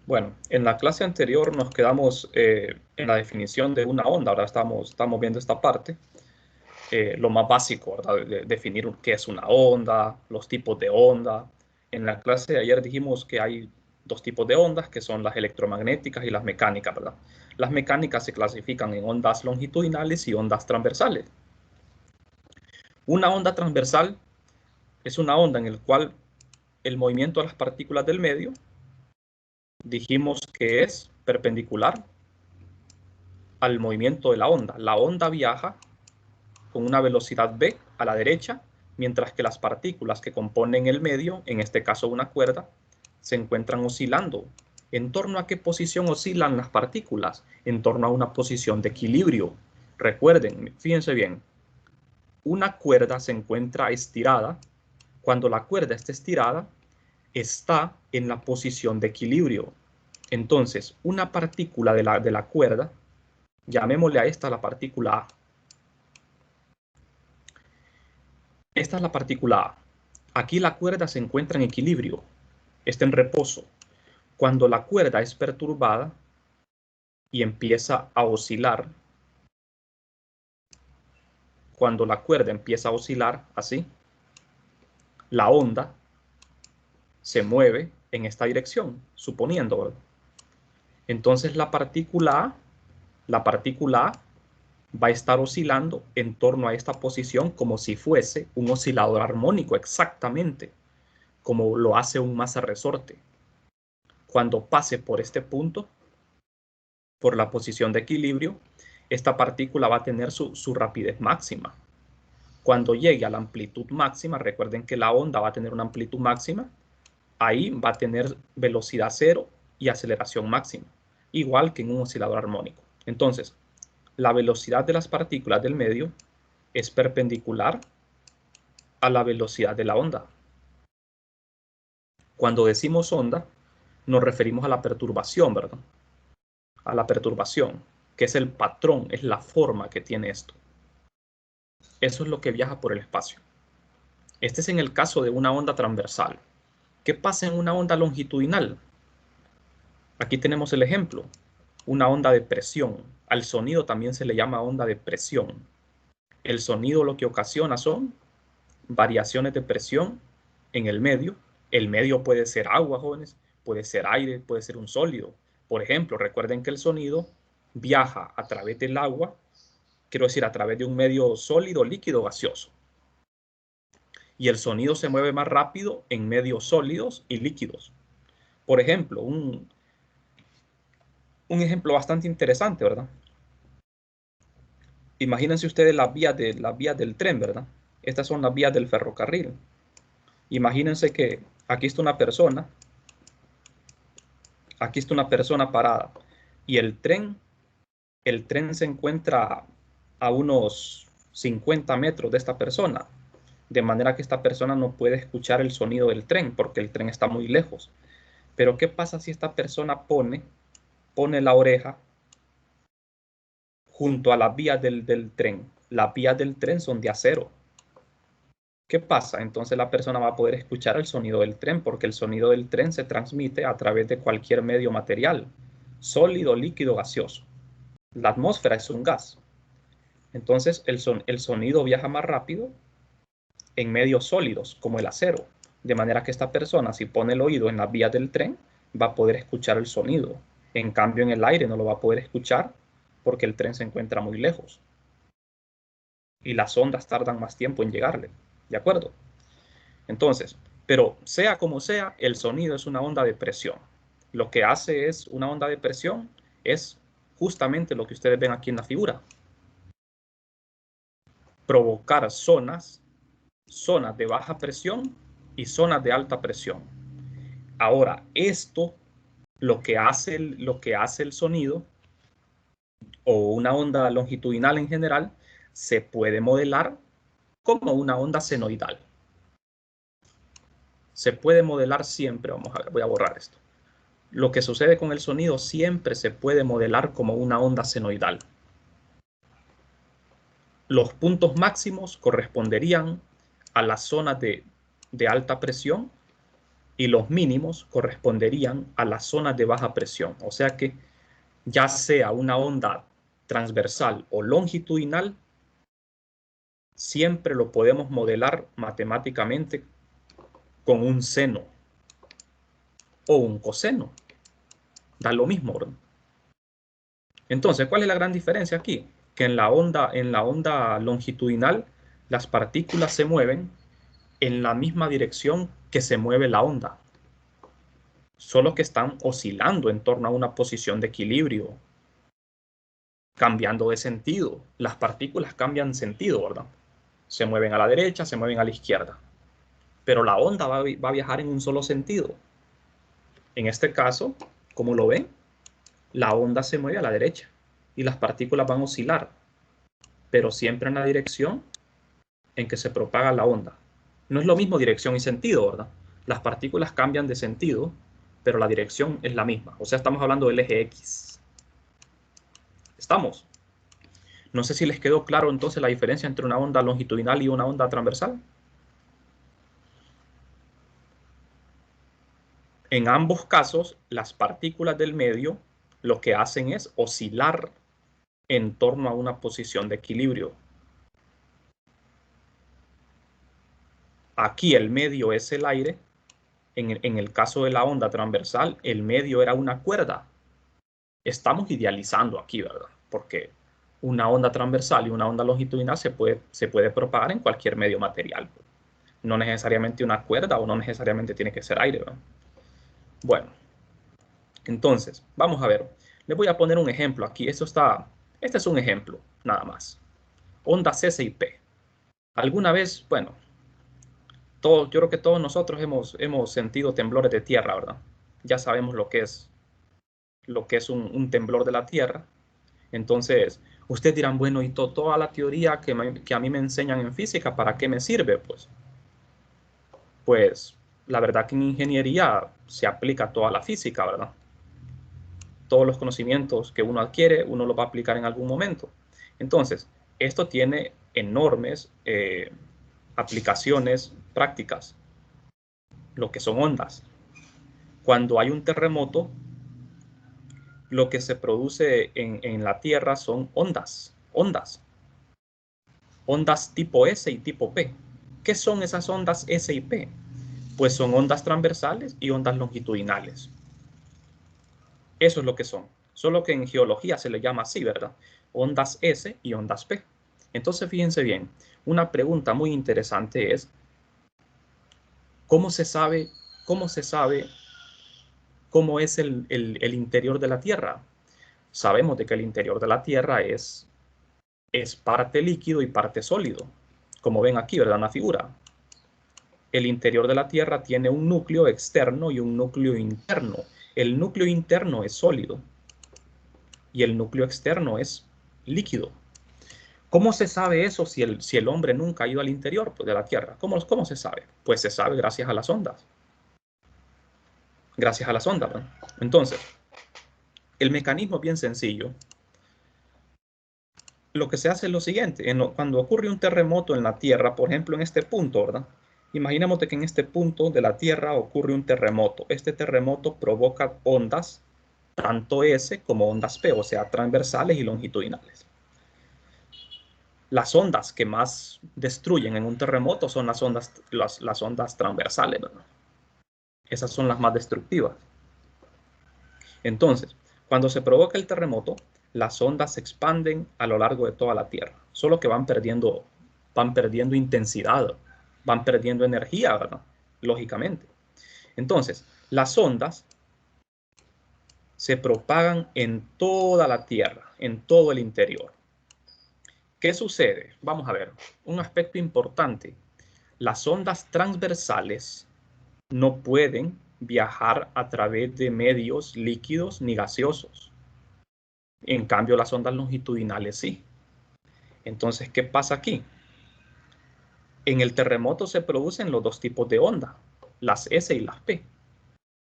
Bueno, en la clase anterior nos quedamos en la definición de una onda. Ahora estamos viendo esta parte, lo más básico, ¿verdad? Definir qué es una onda, los tipos de onda. En la clase de ayer dijimos que hay dos tipos de ondas, que son las electromagnéticas y las mecánicas, ¿verdad? Las mecánicas se clasifican en ondas longitudinales y ondas transversales. Una onda transversal es una onda en la cual el movimiento de las partículas del medio dijimos que es perpendicular al movimiento de la onda. La onda viaja con una velocidad v a la derecha, mientras que las partículas que componen el medio, en este caso una cuerda, se encuentran oscilando. ¿En torno a qué posición oscilan las partículas? En torno a una posición de equilibrio. Recuerden, fíjense bien, una cuerda se encuentra estirada. Cuando la cuerda está estirada, está en la posición de equilibrio. Entonces, una partícula de la cuerda, llamémosle a esta la partícula A. Esta es la partícula A. Aquí la cuerda se encuentra en equilibrio, está en reposo. Cuando la cuerda es perturbada y empieza a oscilar, cuando la cuerda empieza a oscilar así, la onda se mueve en esta dirección, suponiendo, ¿verdad? Entonces la partícula A va a estar oscilando en torno a esta posición como si fuese un oscilador armónico, exactamente como lo hace un masa resorte. Cuando pase por este punto, por la posición de equilibrio, esta partícula va a tener su rapidez máxima. Cuando llegue a la amplitud máxima, recuerden que la onda va a tener una amplitud máxima, ahí va a tener velocidad cero y aceleración máxima, igual que en un oscilador armónico. Entonces, la velocidad de las partículas del medio es perpendicular a la velocidad de la onda. Cuando decimos onda, nos referimos a la perturbación, ¿verdad? A la perturbación, que es el patrón, es la forma que tiene esto. Eso es lo que viaja por el espacio. Este es en el caso de una onda transversal. ¿Qué pasa en una onda longitudinal? Aquí tenemos el ejemplo, una onda de presión. Al sonido también se le llama onda de presión. El sonido lo que ocasiona son variaciones de presión en el medio. El medio puede ser agua, jóvenes, puede ser aire, puede ser un sólido. Por ejemplo, recuerden que el sonido viaja a través del agua, quiero decir, a través de un medio sólido, líquido, gaseoso. Y el sonido se mueve más rápido en medios sólidos y líquidos. Por ejemplo, un ejemplo bastante interesante, ¿verdad? Imagínense ustedes las vías del tren, ¿verdad? Estas son las vías del ferrocarril. Imagínense que aquí está una persona parada y el tren se encuentra a unos 50 metros de esta persona, de manera que esta persona no puede escuchar el sonido del tren porque el tren está muy lejos. Pero ¿qué pasa si esta persona pone la oreja junto a las vías del tren? Las vías del tren son de acero. ¿Qué pasa? Entonces la persona va a poder escuchar el sonido del tren porque el sonido del tren se transmite a través de cualquier medio material, sólido, líquido, gaseoso. La atmósfera es un gas. Entonces el sonido viaja más rápido en medios sólidos como el acero. De manera que esta persona, si pone el oído en las vías del tren, va a poder escuchar el sonido. En cambio, en el aire no lo va a poder escuchar porque el tren se encuentra muy lejos y las ondas tardan más tiempo en llegarle. ¿De acuerdo? Entonces, pero sea como sea, el sonido es una onda de presión. Lo que hace es una onda de presión es justamente lo que ustedes ven aquí en la figura. Provocar zonas de baja presión y zonas de alta presión. Ahora, esto lo que hace el sonido o una onda longitudinal en general se puede modelar como una onda senoidal. Se puede modelar siempre, voy a borrar esto. Lo que sucede con el sonido siempre se puede modelar como una onda senoidal. Los puntos máximos corresponderían a las zonas de alta presión y los mínimos corresponderían a las zonas de baja presión. O sea que ya sea una onda transversal o longitudinal, siempre lo podemos modelar matemáticamente con un seno o un coseno. Da lo mismo, ¿verdad? Entonces, ¿cuál es la gran diferencia aquí? Que en la onda longitudinal, las partículas se mueven en la misma dirección que se mueve la onda, solo que están oscilando en torno a una posición de equilibrio, cambiando de sentido. Las partículas cambian sentido, ¿verdad? Se mueven a la derecha, se mueven a la izquierda, pero la onda va a viajar en un solo sentido. En este caso, como lo ven, la onda se mueve a la derecha y las partículas van a oscilar, pero siempre en la dirección en que se propaga la onda. No es lo mismo dirección y sentido, ¿verdad? Las partículas cambian de sentido, pero la dirección es la misma. O sea, estamos hablando del eje X. ¿Estamos? No sé si les quedó claro entonces la diferencia entre una onda longitudinal y una onda transversal. En ambos casos, las partículas del medio lo que hacen es oscilar en torno a una posición de equilibrio. Aquí el medio es el aire. En el caso de la onda transversal, el medio era una cuerda. Estamos idealizando aquí, ¿verdad? Porque una onda transversal y una onda longitudinal se puede propagar en cualquier medio material. No necesariamente una cuerda o no necesariamente tiene que ser aire, ¿verdad? Bueno, entonces, vamos a ver. Les voy a poner un ejemplo aquí. Este es un ejemplo, nada más. Ondas S y P. Alguna vez, bueno, yo creo que todos nosotros hemos sentido temblores de tierra, ¿verdad? Ya sabemos lo que es un temblor de la tierra. Entonces, ustedes dirán, bueno, y toda la teoría que a mí me enseñan en física, ¿para qué me sirve? Pues la verdad que en ingeniería se aplica toda la física, ¿verdad? Todos los conocimientos que uno adquiere, uno los va a aplicar en algún momento. Entonces, esto tiene enormes aplicaciones prácticas, lo que son ondas. Cuando hay un terremoto, lo que se produce en la Tierra son ondas tipo S y tipo P. ¿Qué son esas ondas S y P? Pues son ondas transversales y ondas longitudinales. Eso es lo que son. Solo que en geología se le llama así, ¿verdad? Ondas S y ondas P. Entonces, fíjense bien, una pregunta muy interesante es, ¿cómo se sabe cómo es el interior de la Tierra? Sabemos de que el interior de la Tierra es parte líquido y parte sólido, como ven aquí, ¿verdad? En la figura. El interior de la Tierra tiene un núcleo externo y un núcleo interno. El núcleo interno es sólido y el núcleo externo es líquido. ¿Cómo se sabe eso si el hombre nunca ha ido al interior de la Tierra? ¿Cómo se sabe? Pues se sabe gracias a las ondas. Gracias a las ondas, ¿no? Entonces, el mecanismo es bien sencillo. Lo que se hace es lo siguiente. Cuando ocurre un terremoto en la Tierra, por ejemplo, en este punto, ¿verdad? Imaginemos que en este punto de la Tierra ocurre un terremoto. Este terremoto provoca ondas, tanto S como ondas P, o sea, transversales y longitudinales. Las ondas que más destruyen en un terremoto son las ondas transversales, ¿verdad? Esas son las más destructivas. Entonces, cuando se provoca el terremoto, las ondas se expanden a lo largo de toda la Tierra, solo que van perdiendo intensidad, van perdiendo energía, ¿verdad? Lógicamente. Entonces, las ondas se propagan en toda la Tierra, en todo el interior. ¿Qué sucede? Vamos a ver, un aspecto importante. Las ondas transversales no pueden viajar a través de medios líquidos ni gaseosos. En cambio, las ondas longitudinales sí. Entonces, ¿qué pasa aquí? En el terremoto se producen los dos tipos de onda, las S y las P.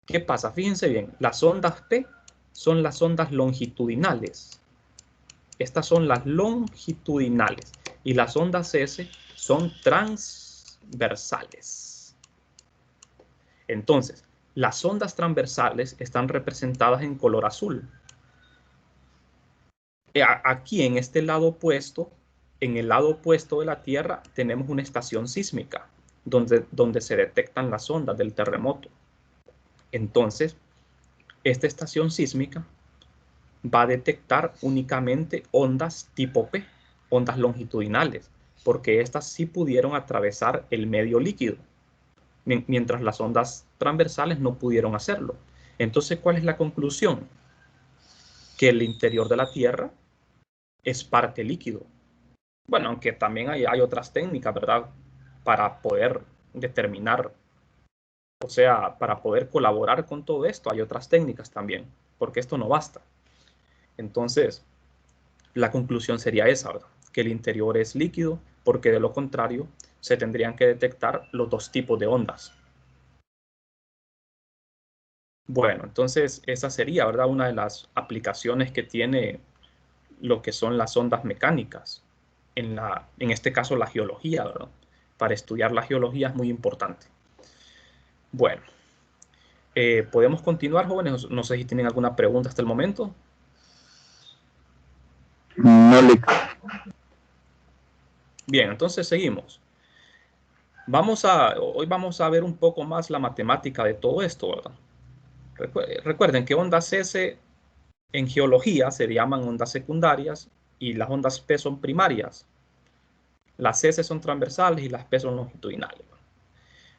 ¿Qué pasa? Fíjense bien, las ondas P son las ondas longitudinales. Estas son las longitudinales y las ondas S son transversales. Entonces, las ondas transversales están representadas en color azul. Aquí en este lado opuesto, en el lado opuesto de la Tierra, tenemos una estación sísmica donde se detectan las ondas del terremoto. Entonces, esta estación sísmica va a detectar únicamente ondas tipo P, ondas longitudinales, porque estas sí pudieron atravesar el medio líquido, mientras las ondas transversales no pudieron hacerlo. Entonces, ¿cuál es la conclusión? Que el interior de la Tierra es parte líquido. Bueno, aunque también hay otras técnicas, ¿verdad? Para poder determinar, o sea, para poder colaborar con todo esto, hay otras técnicas también, porque esto no basta. Entonces, la conclusión sería esa, ¿verdad? Que el interior es líquido, porque de lo contrario se tendrían que detectar los dos tipos de ondas. Bueno, entonces esa sería, ¿verdad? Una de las aplicaciones que tiene lo que son las ondas mecánicas, en este caso la geología, ¿verdad? Para estudiar la geología es muy importante. Bueno, ¿podemos continuar, jóvenes? No sé si tienen alguna pregunta hasta el momento. No le... Bien, entonces seguimos. Hoy vamos a ver un poco más la matemática de todo esto, ¿verdad? Recuerden que ondas S en geología se llaman ondas secundarias y las ondas P son primarias. Las S son transversales y las P son longitudinales.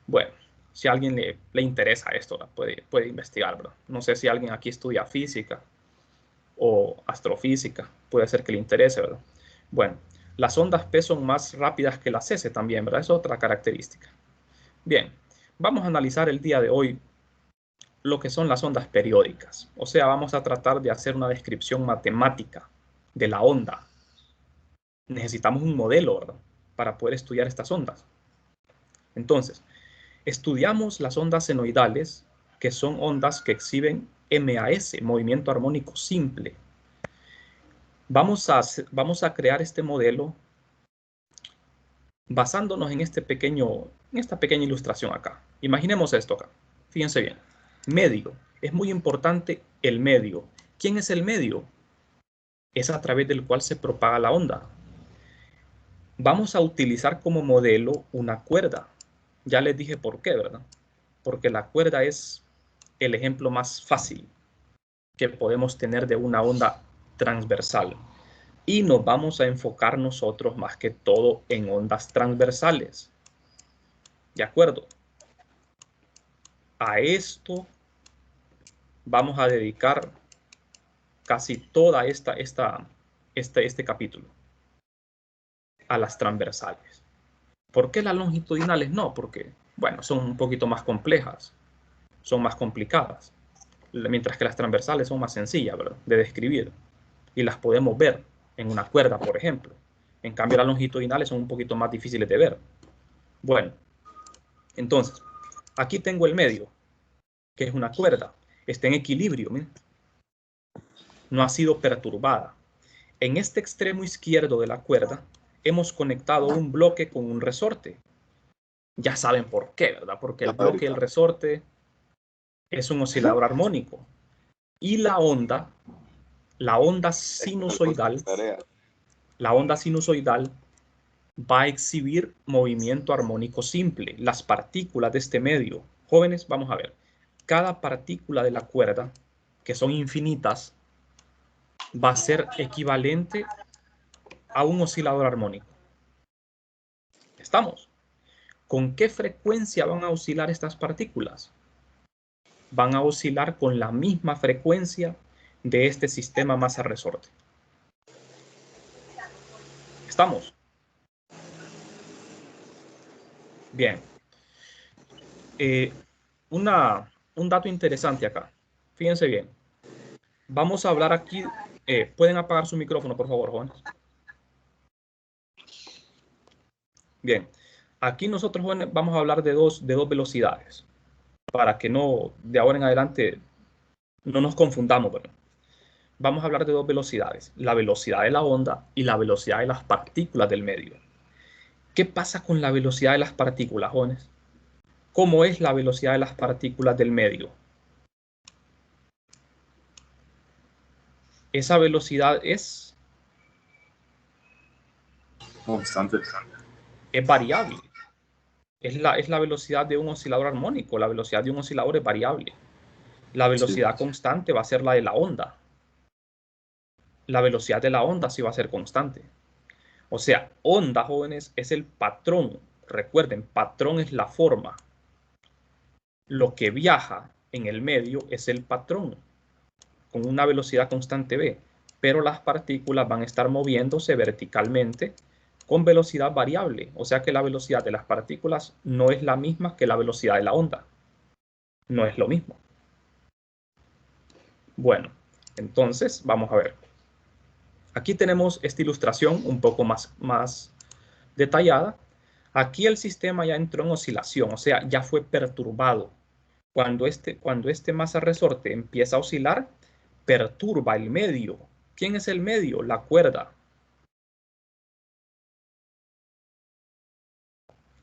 Bueno, si a alguien le interesa esto, puede investigar, ¿verdad? No sé si alguien aquí estudia física o astrofísica, puede ser que le interese, ¿verdad? Bueno, las ondas P son más rápidas que las S también, ¿verdad? Es otra característica. Bien, vamos a analizar el día de hoy lo que son las ondas periódicas. O sea, vamos a tratar de hacer una descripción matemática de la onda. Necesitamos un modelo, ¿verdad? Para poder estudiar estas ondas. Entonces, estudiamos las ondas senoidales, que son ondas que exhiben MAS, movimiento armónico simple. Vamos a crear este modelo basándonos en esta pequeña ilustración acá. Imaginemos esto acá. Fíjense bien. Medio. Es muy importante el medio. ¿Quién es el medio? Es a través del cual se propaga la onda. Vamos a utilizar como modelo una cuerda. Ya les dije por qué, ¿verdad? Porque la cuerda es el ejemplo más fácil que podemos tener de una onda transversal. Y nos vamos a enfocar nosotros más que todo en ondas transversales. ¿De acuerdo? A esto vamos a dedicar casi toda este capítulo, a las transversales. ¿Por qué las longitudinales no? Porque, bueno, son un poquito más complejas, son más complicadas, mientras que las transversales son más sencillas, ¿verdad?, de describir, y las podemos ver en una cuerda, por ejemplo. En cambio, las longitudinales son un poquito más difíciles de ver. Bueno, entonces, aquí tengo el medio, que es una cuerda. Está en equilibrio, ¿sí? No ha sido perturbada. En este extremo izquierdo de la cuerda hemos conectado un bloque con un resorte. Ya saben por qué, ¿verdad? Porque el bloque y el resorte es un oscilador armónico. Y la onda sinusoidal va a exhibir movimiento armónico simple. Las partículas de este medio. Jóvenes, vamos a ver. Cada partícula de la cuerda, que son infinitas, va a ser equivalente a un oscilador armónico. ¿Estamos? ¿Con qué frecuencia van a oscilar estas partículas? Van a oscilar con la misma frecuencia de este sistema masa-resorte. ¿Estamos? Bien. Un dato interesante acá. Fíjense bien. Vamos a hablar aquí. ¿Pueden apagar su micrófono, por favor, jóvenes? Bien. Aquí nosotros, jóvenes, vamos a hablar de dos velocidades, para que no, de ahora en adelante, no nos confundamos, ¿verdad? Vamos a hablar de dos velocidades, la velocidad de la onda y la velocidad de las partículas del medio. ¿Qué pasa con la velocidad de las partículas, jóvenes? ¿Cómo es la velocidad de las partículas del medio? Esa velocidad es Constante. variable. Es la velocidad de un oscilador armónico. La velocidad de un oscilador es variable. La Sí. velocidad constante va a ser la de la onda. La velocidad de la onda sí va a ser constante. O sea, onda, jóvenes, es el patrón. Recuerden, patrón es la forma. Lo que viaja en el medio es el patrón, con una velocidad constante v. Pero las partículas van a estar moviéndose verticalmente con velocidad variable. O sea que la velocidad de las partículas no es la misma que la velocidad de la onda. No es lo mismo. Bueno, entonces vamos a ver. Aquí tenemos esta ilustración un poco más detallada. Aquí el sistema ya entró en oscilación, o sea, ya fue perturbado. Cuando este masa resorte empieza a oscilar, perturba el medio. ¿Quién es el medio? La cuerda.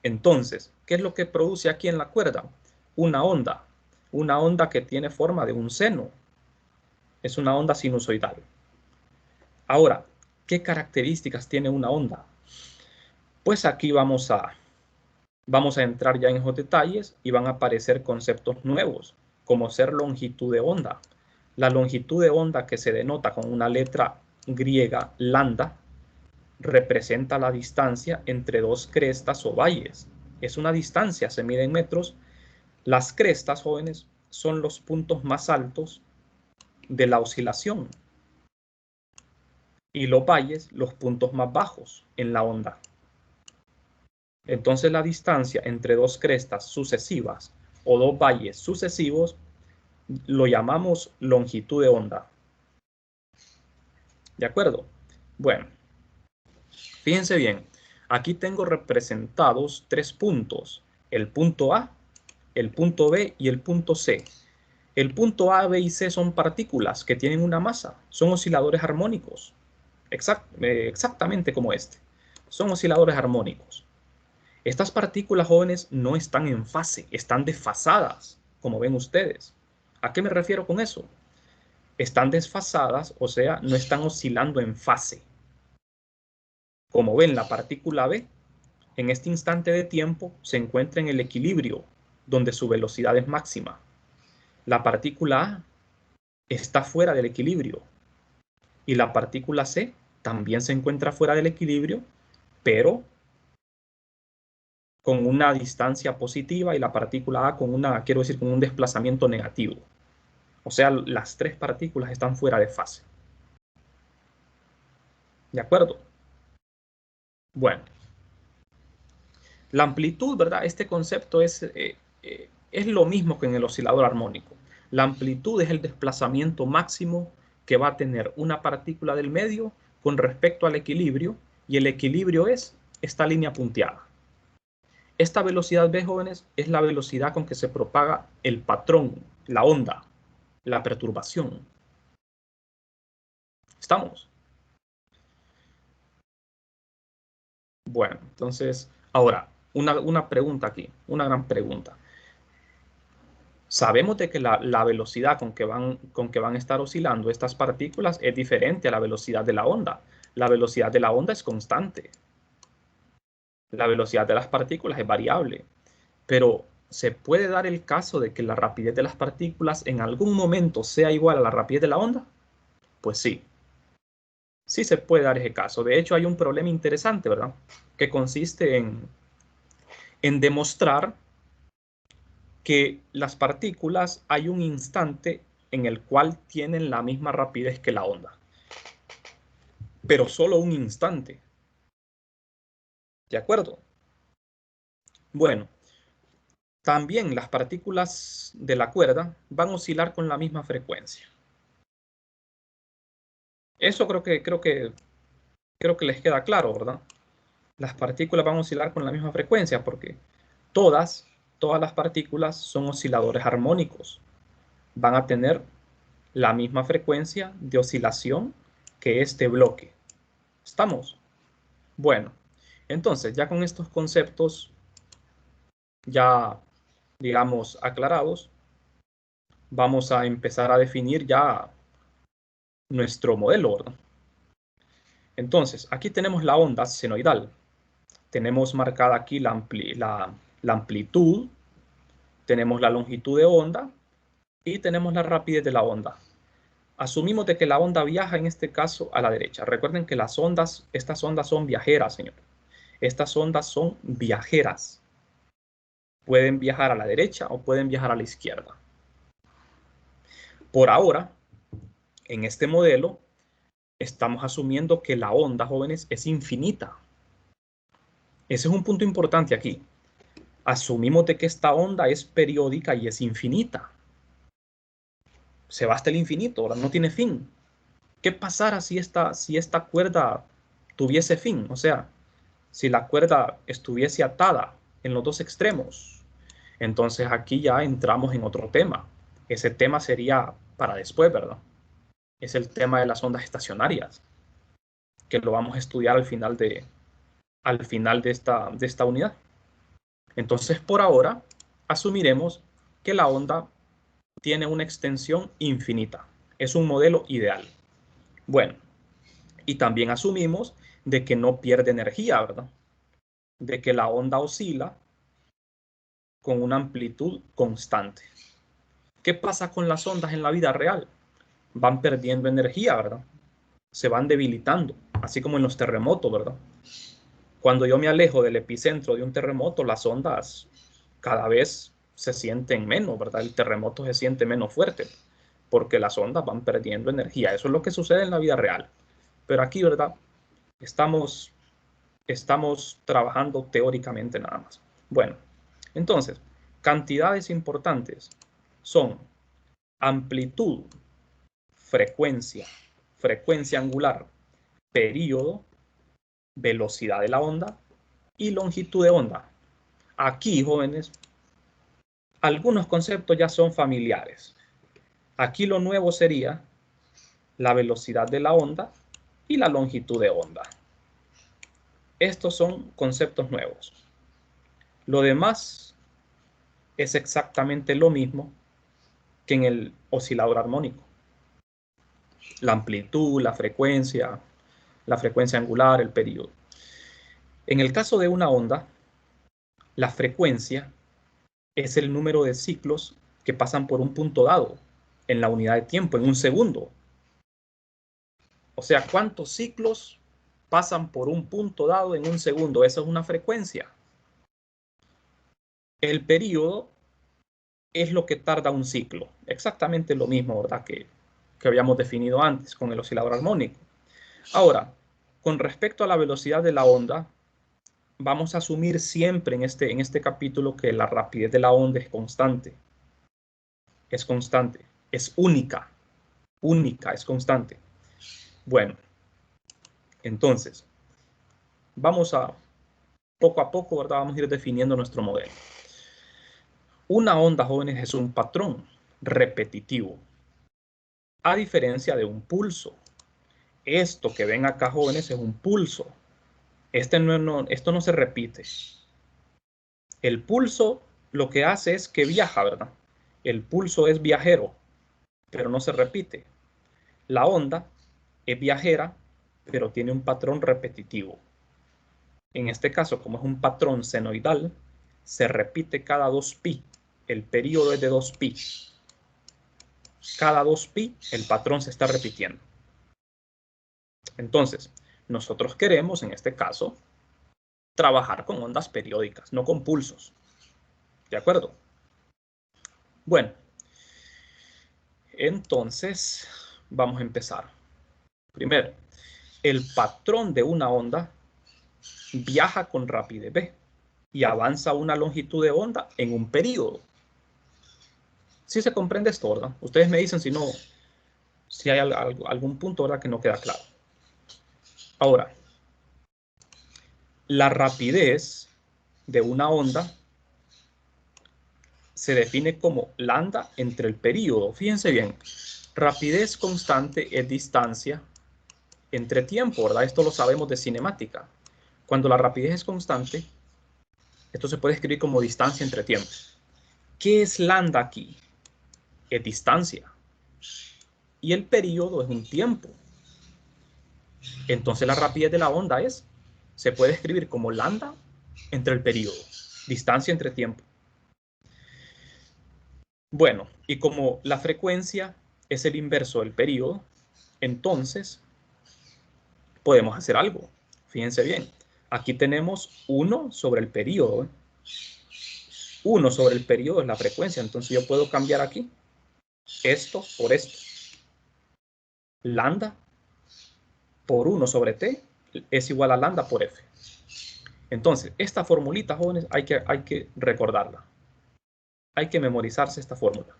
Entonces, ¿qué es lo que produce aquí en la cuerda? Una onda que tiene forma de un seno. Es una onda sinusoidal. Ahora, ¿qué características tiene una onda? Pues aquí vamos a entrar ya en esos detalles y van a aparecer conceptos nuevos, como ser longitud de onda. La longitud de onda, que se denota con una letra griega lambda, representa la distancia entre dos crestas o valles. Es una distancia, se mide en metros. Las crestas, jóvenes, son los puntos más altos de la oscilación y los valles los puntos más bajos en la onda. Entonces la distancia entre dos crestas sucesivas o dos valles sucesivos lo llamamos longitud de onda. ¿De acuerdo? Bueno, fíjense bien. Aquí tengo representados tres puntos. El punto A, el punto B y el punto C. El punto A, B y C son partículas que tienen una masa. Son osciladores armónicos. Exactamente como este. Son osciladores armónicos. Estas partículas, jóvenes, no están en fase, están desfasadas, como ven ustedes. ¿A qué me refiero con eso? Están desfasadas, o sea, no están oscilando en fase. Como ven, la partícula B, en este instante de tiempo, se encuentra en el equilibrio, donde su velocidad es máxima. La partícula A está fuera del equilibrio y la partícula C también se encuentra fuera del equilibrio, pero con una distancia positiva, y la partícula A con con un desplazamiento negativo. O sea, las tres partículas están fuera de fase. ¿De acuerdo? Bueno, la amplitud, ¿verdad? Este concepto es lo mismo que en el oscilador armónico. La amplitud es el desplazamiento máximo que va a tener una partícula del medio con respecto al equilibrio, y el equilibrio es esta línea punteada. Esta velocidad v, jóvenes, es la velocidad con que se propaga el patrón, la onda, la perturbación. ¿Estamos? Bueno, entonces, ahora, una pregunta aquí, una gran pregunta. Sabemos de que la velocidad con que van a estar oscilando estas partículas es diferente a la velocidad de la onda. La velocidad de la onda es constante. La velocidad de las partículas es variable. Pero ¿se puede dar el caso de que la rapidez de las partículas en algún momento sea igual a la rapidez de la onda? Pues sí, sí se puede dar ese caso. De hecho, hay un problema interesante, ¿verdad? Que consiste en demostrar que las partículas hay un instante en el cual tienen la misma rapidez que la onda, pero solo un instante. ¿De acuerdo? Bueno, también las partículas de la cuerda van a oscilar con la misma frecuencia. Eso creo que les queda claro, ¿verdad? Las partículas van a oscilar con la misma frecuencia porque todas las partículas son osciladores armónicos. Van a tener la misma frecuencia de oscilación que este bloque. ¿Estamos? Bueno, entonces ya con estos conceptos ya digamos, aclarados, vamos a empezar a definir ya nuestro modelo, ¿verdad? Entonces, aquí tenemos la onda senoidal. Tenemos marcada aquí la amplitud, tenemos la longitud de onda y tenemos la rapidez de la onda. Asumimos de que la onda viaja en este caso a la derecha. Recuerden que las ondas, estas ondas son viajeras, señor. Estas ondas son viajeras. Pueden viajar a la derecha o pueden viajar a la izquierda. Por ahora, en este modelo, estamos asumiendo que la onda, jóvenes, es infinita. Ese es un punto importante aquí. Asumimos de que esta onda es periódica y es infinita. Se va hasta el infinito, ¿verdad? No tiene fin. ¿Qué pasara si esta cuerda tuviese fin? O sea, si la cuerda estuviese atada en los dos extremos. Entonces aquí ya entramos en otro tema. Ese tema sería para después, ¿verdad? Es el tema de las ondas estacionarias, que lo vamos a estudiar al final de esta unidad. Entonces, por ahora, asumiremos que la onda tiene una extensión infinita. Es un modelo ideal. Bueno, y también asumimos de que no pierde energía, ¿verdad? De que la onda oscila con una amplitud constante. ¿Qué pasa con las ondas en la vida real? Van perdiendo energía, ¿verdad? Se van debilitando, así como en los terremotos, ¿verdad? Cuando yo me alejo del epicentro de un terremoto, las ondas cada vez se sienten menos, ¿verdad? El terremoto se siente menos fuerte porque las ondas van perdiendo energía. Eso es lo que sucede en la vida real. Pero aquí, ¿verdad? Estamos trabajando teóricamente nada más. Bueno, entonces, cantidades importantes son amplitud, frecuencia angular, período, velocidad de la onda y longitud de onda. Aquí, jóvenes, algunos conceptos ya son familiares. Aquí lo nuevo sería la velocidad de la onda y la longitud de onda. Estos son conceptos nuevos. Lo demás es exactamente lo mismo que en el oscilador armónico. La amplitud, la frecuencia angular, el período. En el caso de una onda, la frecuencia es el número de ciclos que pasan por un punto dado en la unidad de tiempo, en un segundo. O sea, ¿cuántos ciclos pasan por un punto dado en un segundo? Esa es una frecuencia. El período es lo que tarda un ciclo. Exactamente lo mismo, ¿verdad? Que habíamos definido antes con el oscilador armónico. Ahora, con respecto a la velocidad de la onda, vamos a asumir siempre en este capítulo que la rapidez de la onda es constante. Es constante. Es única. Única, es constante. Bueno, entonces, vamos a, poco a poco, ¿verdad? Vamos a ir definiendo nuestro modelo. Una onda, jóvenes, es un patrón repetitivo, a diferencia de un pulso. Esto que ven acá, jóvenes, es un pulso. Esto no se repite. El pulso lo que hace es que viaja, ¿verdad? El pulso es viajero, pero no se repite. La onda es viajera, pero tiene un patrón repetitivo. En este caso, como es un patrón senoidal, se repite cada 2pi. El periodo es de 2pi. Cada 2pi el patrón se está repitiendo. Entonces, nosotros queremos, en este caso, trabajar con ondas periódicas, no con pulsos. ¿De acuerdo? Bueno, entonces vamos a empezar. Primero, el patrón de una onda viaja con rapidez v y avanza una longitud de onda en un periodo. ¿Sí se comprende esto, verdad? Ustedes me dicen si hay algún punto, ¿verdad?, que no queda claro. Ahora, la rapidez de una onda se define como lambda entre el periodo. Fíjense bien, rapidez constante es distancia entre tiempo, ¿verdad? Esto lo sabemos de cinemática. Cuando la rapidez es constante, esto se puede escribir como distancia entre tiempo. ¿Qué es lambda aquí? Es distancia. Y el periodo es un tiempo. Entonces la rapidez de la onda se puede escribir como lambda entre el periodo, distancia entre tiempo. Bueno, y como la frecuencia es el inverso del periodo, entonces podemos hacer algo. Fíjense bien, aquí tenemos 1 sobre el periodo. 1 sobre el periodo es la frecuencia, entonces yo puedo cambiar aquí esto por esto. Lambda por 1 sobre t es igual a lambda por f. Entonces, esta formulita, jóvenes, hay que recordarla. Hay que memorizarse esta fórmula.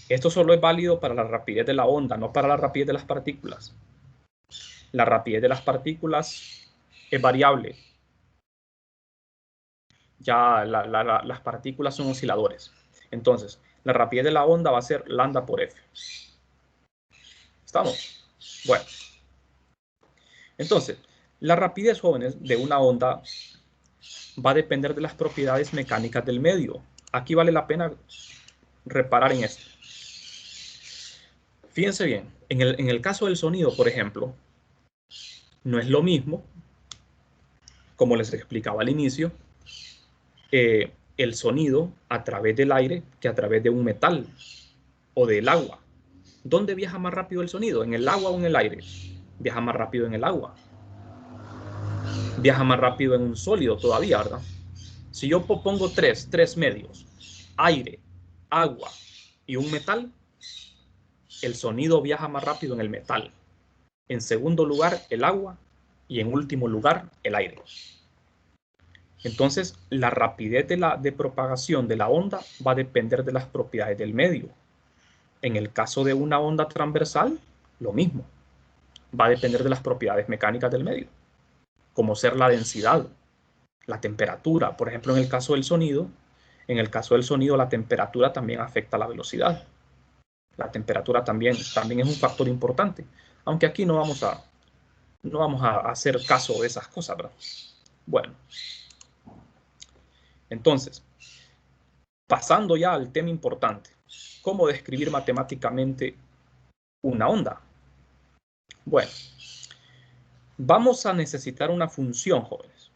Esto solo es válido para la rapidez de la onda, no para la rapidez de las partículas. La rapidez de las partículas es variable. Ya las partículas son osciladores. Entonces, la rapidez de la onda va a ser lambda por f. ¿Estamos? Bueno. Entonces, la rapidez, jóvenes, de una onda va a depender de las propiedades mecánicas del medio. Aquí vale la pena reparar en esto. Fíjense bien, en el caso del sonido, por ejemplo, no es lo mismo, como les explicaba al inicio, el sonido a través del aire que a través de un metal o del agua. ¿Dónde viaja más rápido el sonido? ¿En el agua o en el aire? Viaja más rápido en el agua. Viaja más rápido en un sólido todavía, ¿verdad? Si yo pongo tres medios, aire, agua y un metal, el sonido viaja más rápido en el metal. En segundo lugar, el agua y en último lugar, el aire. Entonces, la rapidez de propagación de la onda va a depender de las propiedades del medio. En el caso de una onda transversal, lo mismo. Va a depender de las propiedades mecánicas del medio, como ser la densidad, la temperatura. Por ejemplo, en el caso del sonido, la temperatura también afecta la velocidad. La temperatura también es un factor importante, aunque aquí no vamos a hacer caso de esas cosas, ¿verdad? Bueno, entonces, pasando ya al tema importante, ¿cómo describir matemáticamente una onda? Bueno, vamos a necesitar una función, jóvenes.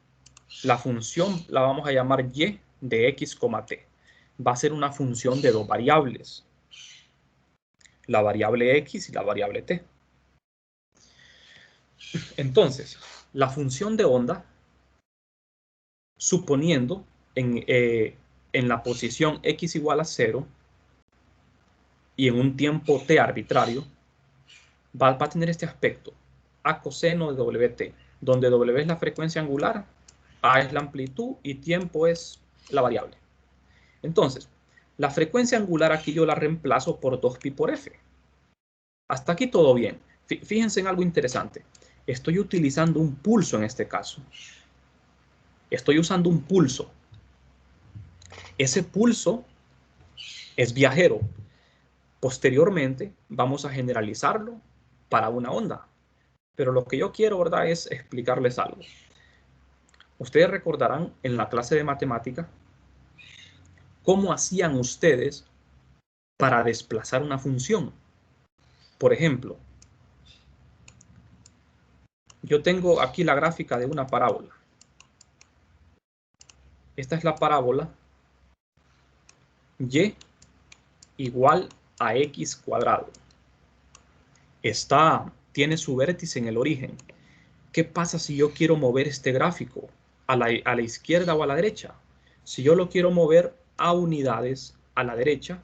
La función la vamos a llamar y de x, t. Va a ser una función de dos variables, la variable x y la variable t. Entonces, la función de onda, suponiendo en la posición x igual a 0 y en un tiempo t arbitrario, va a tener este aspecto, a coseno de wt, donde w es la frecuencia angular, a es la amplitud y tiempo es la variable. Entonces, la frecuencia angular aquí yo la reemplazo por 2pi por f. Hasta aquí todo bien. Fíjense en algo interesante. Estoy utilizando un pulso en este caso. Estoy usando un pulso. Ese pulso es viajero. Posteriormente vamos a generalizarlo para una onda. Pero lo que yo quiero, ¿verdad?, es explicarles algo. Ustedes recordarán en la clase de matemática cómo hacían ustedes para desplazar una función. Por ejemplo, yo tengo aquí la gráfica de una parábola. Esta es la parábola y igual a x cuadrado. Tiene su vértice en el origen. ¿Qué pasa si yo quiero mover este gráfico a la izquierda o a la derecha? Si yo lo quiero mover a unidades a la derecha,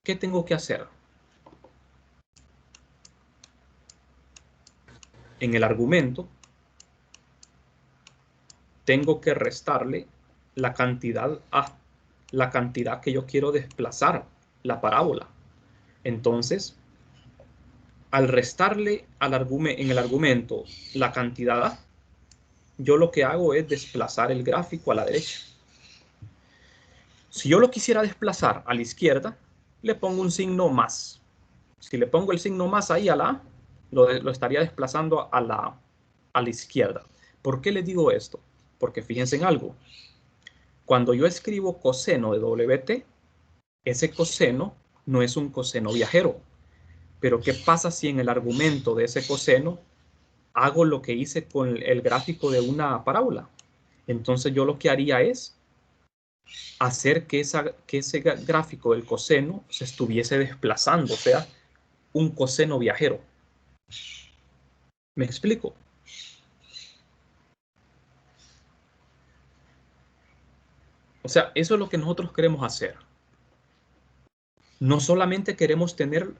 ¿qué tengo que hacer? En el argumento, tengo que restarle la cantidad a la cantidad que yo quiero desplazar la parábola. Entonces, al restarle en el argumento la cantidad a, yo lo que hago es desplazar el gráfico a la derecha. Si yo lo quisiera desplazar a la izquierda, le pongo un signo más. Si le pongo el signo más ahí a la A, lo estaría desplazando a la izquierda. ¿Por qué les digo esto? Porque fíjense en algo. Cuando yo escribo coseno de WT, ese coseno no es un coseno viajero. Pero ¿qué pasa si en el argumento de ese coseno hago lo que hice con el gráfico de una parábola? Entonces yo lo que haría es hacer que ese gráfico del coseno se estuviese desplazando, o sea, un coseno viajero. ¿Me explico? O sea, eso es lo que nosotros queremos hacer. No solamente queremos tener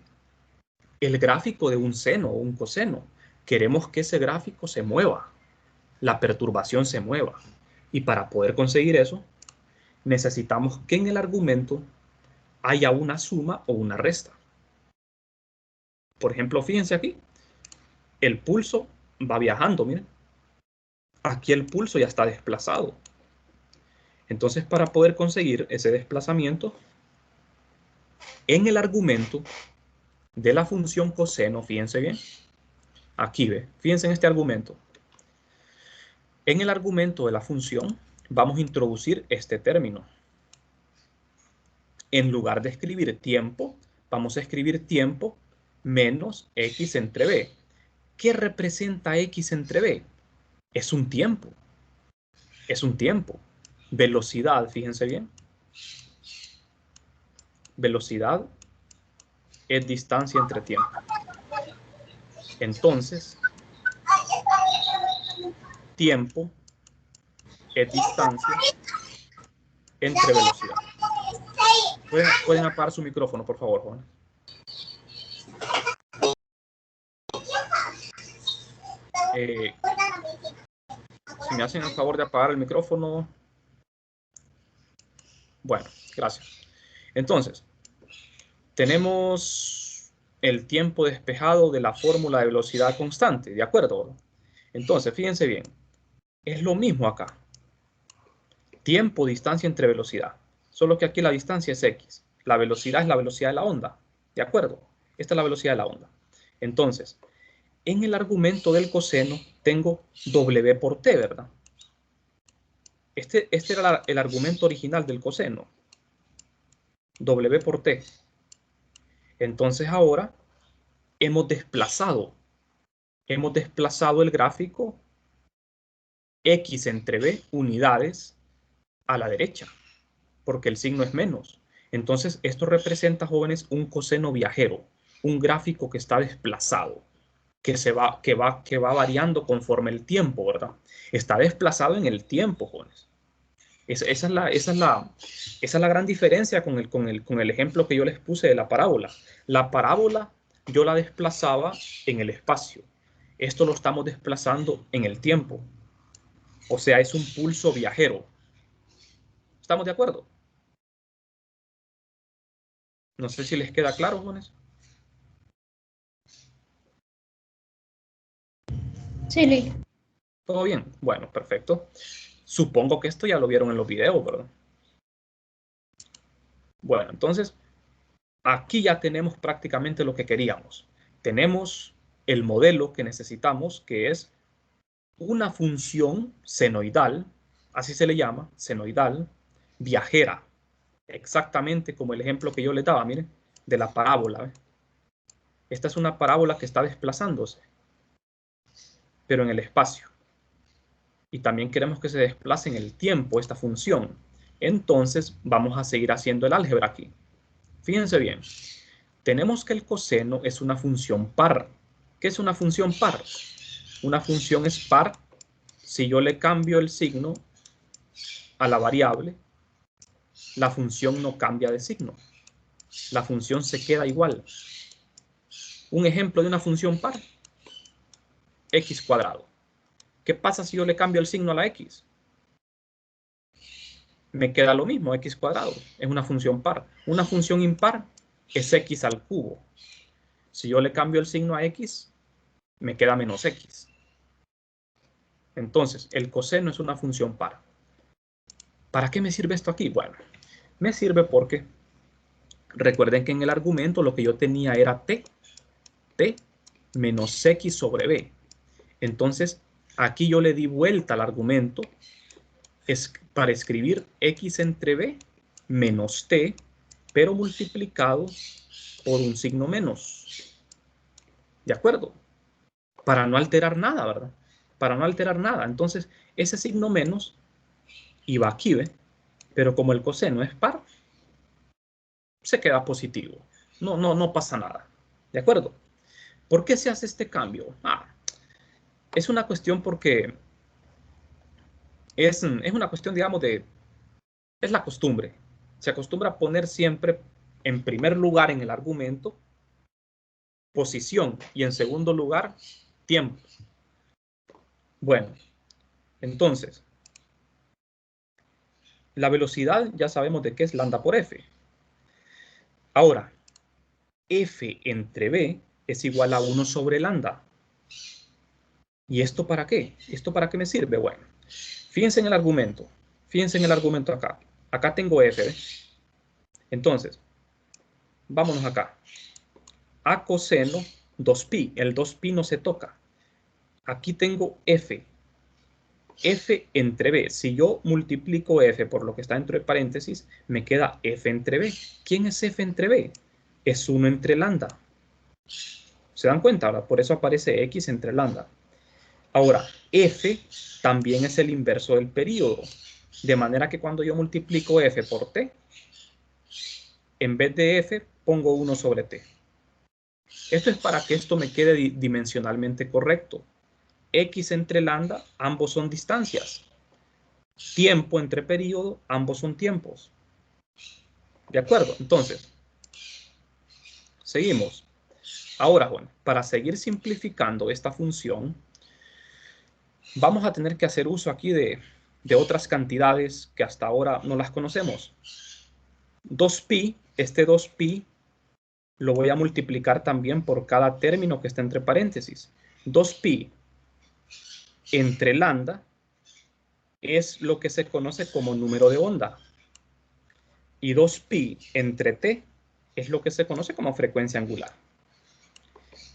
el gráfico de un seno o un coseno, queremos que ese gráfico se mueva, la perturbación se mueva. Y para poder conseguir eso, necesitamos que en el argumento haya una suma o una resta. Por ejemplo, fíjense aquí, el pulso va viajando, miren. Aquí el pulso ya está desplazado. Entonces, para poder conseguir ese desplazamiento, en el argumento de la función coseno, fíjense bien, aquí ve, fíjense en este argumento. En el argumento de la función vamos a introducir este término. En lugar de escribir tiempo, vamos a escribir tiempo menos x entre b. ¿Qué representa x entre b? Es un tiempo. Es un tiempo. Velocidad, fíjense bien. Velocidad es distancia entre tiempo. Entonces, tiempo es distancia entre velocidad. ¿Pueden apagar su micrófono, por favor, Juan? Si me hacen el favor de apagar el micrófono. Bueno, gracias. Entonces, tenemos el tiempo despejado de la fórmula de velocidad constante, ¿de acuerdo? Entonces, fíjense bien, es lo mismo acá. Tiempo, distancia entre velocidad. Solo que aquí la distancia es x. La velocidad es la velocidad de la onda, ¿de acuerdo? Esta es la velocidad de la onda. Entonces, en el argumento del coseno tengo w por t, ¿verdad? Este era el argumento original del coseno. W por t. Entonces ahora hemos desplazado el gráfico x entre b unidades a la derecha, porque el signo es menos. Entonces esto representa, jóvenes, un coseno viajero, un gráfico que está desplazado, que va variando conforme el tiempo, ¿verdad? Está desplazado en el tiempo, jóvenes. Esa es la gran diferencia con el ejemplo que yo les puse de la parábola. La parábola yo la desplazaba en el espacio. Esto lo estamos desplazando en el tiempo. O sea, es un pulso viajero. ¿Estamos de acuerdo? No sé si les queda claro, jóvenes. Sí, Lee. ¿Todo bien? Bueno, perfecto. Supongo que esto ya lo vieron en los videos, ¿verdad? Bueno, entonces, aquí ya tenemos prácticamente lo que queríamos. Tenemos el modelo que necesitamos, que es una función senoidal, así se le llama, senoidal, viajera, exactamente como el ejemplo que yo le daba, miren, de la parábola. Esta es una parábola que está desplazándose, pero en el espacio. Y también queremos que se desplace en el tiempo esta función. Entonces vamos a seguir haciendo el álgebra aquí. Fíjense bien, tenemos que el coseno es una función par. ¿Qué es una función par? Una función es par si yo le cambio el signo a la variable, la función no cambia de signo. La función se queda igual. Un ejemplo de una función par, x cuadrado. ¿Qué pasa si yo le cambio el signo a la x? Me queda lo mismo, x cuadrado. Es una función par. Una función impar es x al cubo. Si yo le cambio el signo a x, me queda menos x. Entonces, el coseno es una función par. ¿Para qué me sirve esto aquí? Bueno, me sirve porque recuerden que en el argumento lo que yo tenía era t menos x sobre b. Entonces, aquí yo le di vuelta al argumento es para escribir x entre b menos t, pero multiplicado por un signo menos. ¿De acuerdo? Para no alterar nada, ¿verdad? Para no alterar nada. Entonces, ese signo menos iba aquí, ¿ve? Pero como el coseno es par, se queda positivo. No pasa nada. ¿De acuerdo? ¿Por qué se hace este cambio? Es una cuestión porque es una cuestión, digamos, es la costumbre. Se acostumbra a poner siempre en primer lugar en el argumento posición y en segundo lugar tiempo. Bueno, entonces, la velocidad ya sabemos de qué es lambda por f. Ahora, f entre b es igual a 1 sobre lambda. ¿Y esto para qué? ¿Esto para qué me sirve? Bueno, fíjense en el argumento. Fíjense en el argumento acá. Acá tengo f, ¿ve? Entonces, vámonos acá. A coseno 2pi. El 2pi no se toca. Aquí tengo f. F entre b. Si yo multiplico f por lo que está dentro de paréntesis, me queda f entre b. ¿Quién es f entre b? Es 1 entre lambda. ¿Se dan cuenta? Ahora, por eso aparece x entre lambda. Ahora, f también es el inverso del período. De manera que cuando yo multiplico f por t, en vez de f, pongo 1 sobre t. Esto es para que esto me quede dimensionalmente correcto. X entre lambda, ambos son distancias. Tiempo entre periodo, ambos son tiempos. ¿De acuerdo? Entonces, seguimos. Ahora, bueno, para seguir simplificando esta función, vamos a tener que hacer uso aquí de otras cantidades que hasta ahora no las conocemos. 2pi, este 2pi lo voy a multiplicar también por cada término que está entre paréntesis. 2pi entre lambda es lo que se conoce como número de onda. Y 2pi entre t es lo que se conoce como frecuencia angular.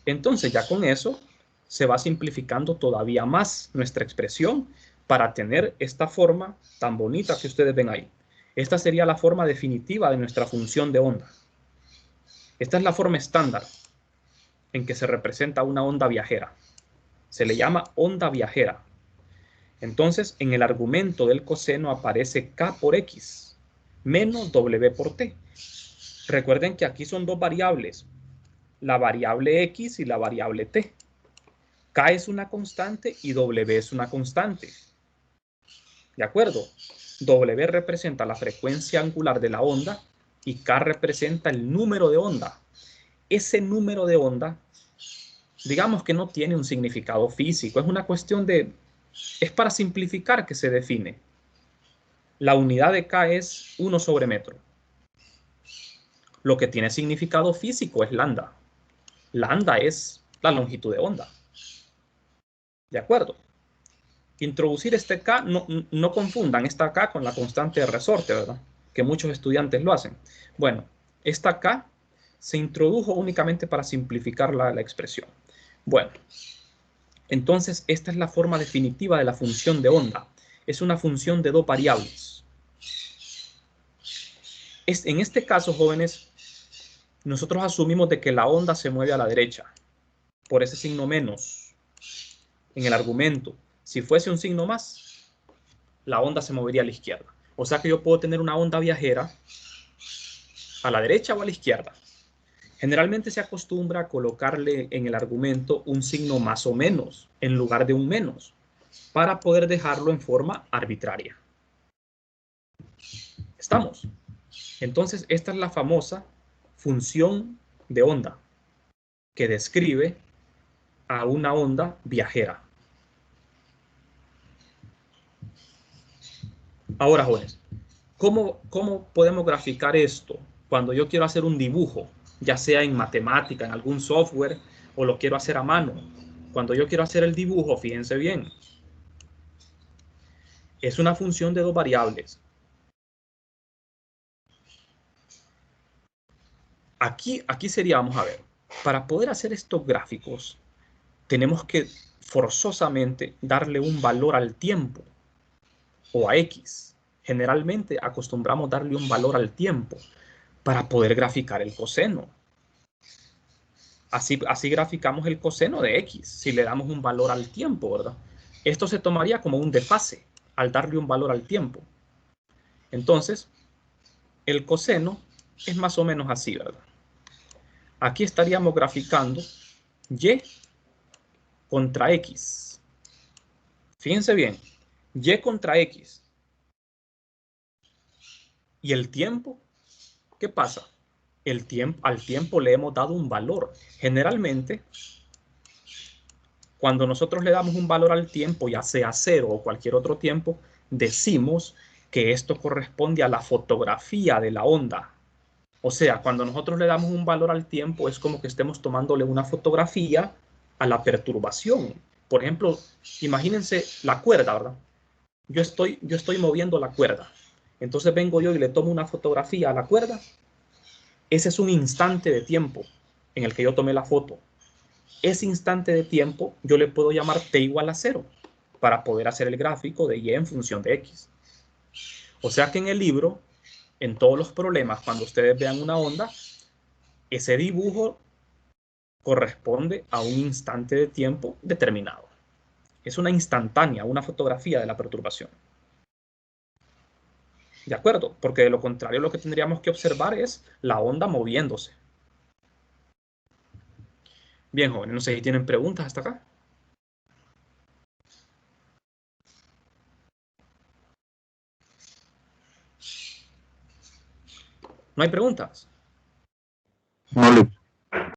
Entonces ya con eso se va simplificando todavía más nuestra expresión para tener esta forma tan bonita que ustedes ven ahí. Esta sería la forma definitiva de nuestra función de onda. Esta es la forma estándar en que se representa una onda viajera. Se le llama onda viajera. Entonces, en el argumento del coseno aparece k por x menos w por t. Recuerden que aquí son dos variables, la variable x y la variable t. K es una constante y W es una constante. ¿De acuerdo? W representa la frecuencia angular de la onda y K representa el número de onda. Ese número de onda, digamos que no tiene un significado físico, es una cuestión de... es para simplificar que se define. La unidad de K es 1 sobre metro. Lo que tiene significado físico es lambda. Lambda es la longitud de onda. ¿De acuerdo? Introducir este K, no confundan esta K con la constante de resorte, ¿verdad? Que muchos estudiantes lo hacen. Bueno, esta K se introdujo únicamente para simplificar la expresión. Bueno, entonces esta es la forma definitiva de la función de onda. Es una función de dos variables. En este caso, jóvenes, nosotros asumimos de que la onda se mueve a la derecha, por ese signo menos en el argumento. Si fuese un signo más, la onda se movería a la izquierda. O sea que yo puedo tener una onda viajera a la derecha o a la izquierda. Generalmente se acostumbra a colocarle en el argumento un signo más o menos en lugar de un menos para poder dejarlo en forma arbitraria. ¿Estamos? Entonces, esta es la famosa función de onda que describe a una onda viajera. Ahora, jóvenes, ¿cómo podemos graficar esto cuando yo quiero hacer un dibujo, ya sea en matemática, en algún software, o lo quiero hacer a mano? Cuando yo quiero hacer el dibujo, fíjense bien, es una función de dos variables. Aquí sería, vamos a ver, para poder hacer estos gráficos, tenemos que forzosamente darle un valor al tiempo. o a X. Generalmente acostumbramos darle un valor al tiempo para poder graficar el coseno. Así graficamos el coseno de X, si le damos un valor al tiempo, ¿verdad? Esto se tomaría como un desfase al darle un valor al tiempo. Entonces, el coseno es más o menos así, ¿verdad? Aquí estaríamos graficando Y contra X. Fíjense bien, Y contra X. ¿Y el tiempo? ¿Qué pasa? Al tiempo le hemos dado un valor. Generalmente, cuando nosotros le damos un valor al tiempo, ya sea 0 o cualquier otro tiempo, decimos que esto corresponde a la fotografía de la onda. O sea, cuando nosotros le damos un valor al tiempo, es como que estemos tomándole una fotografía a la perturbación. Por ejemplo, imagínense la cuerda, ¿verdad? Yo estoy moviendo la cuerda. Entonces vengo yo y le tomo una fotografía a la cuerda. Ese es un instante de tiempo en el que yo tomé la foto. Ese instante de tiempo yo le puedo llamar t igual a 0 para poder hacer el gráfico de y en función de x. O sea que en el libro, en todos los problemas, cuando ustedes vean una onda, ese dibujo corresponde a un instante de tiempo determinado. Es una instantánea, una fotografía de la perturbación. ¿De acuerdo? Porque de lo contrario lo que tendríamos que observar es la onda moviéndose. Bien, jóvenes, no sé si tienen preguntas hasta acá. ¿No hay preguntas? No.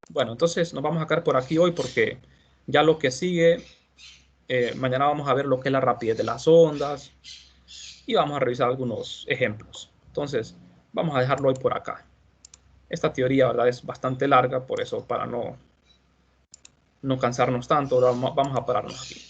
Bueno, entonces nos vamos a quedar por aquí hoy porque ya lo que sigue, mañana vamos a ver lo que es la rapidez de las ondas y vamos a revisar algunos ejemplos. Entonces, vamos a dejarlo hoy por acá. Esta teoría, ¿verdad?, es bastante larga, por eso para no cansarnos tanto, vamos a pararnos aquí.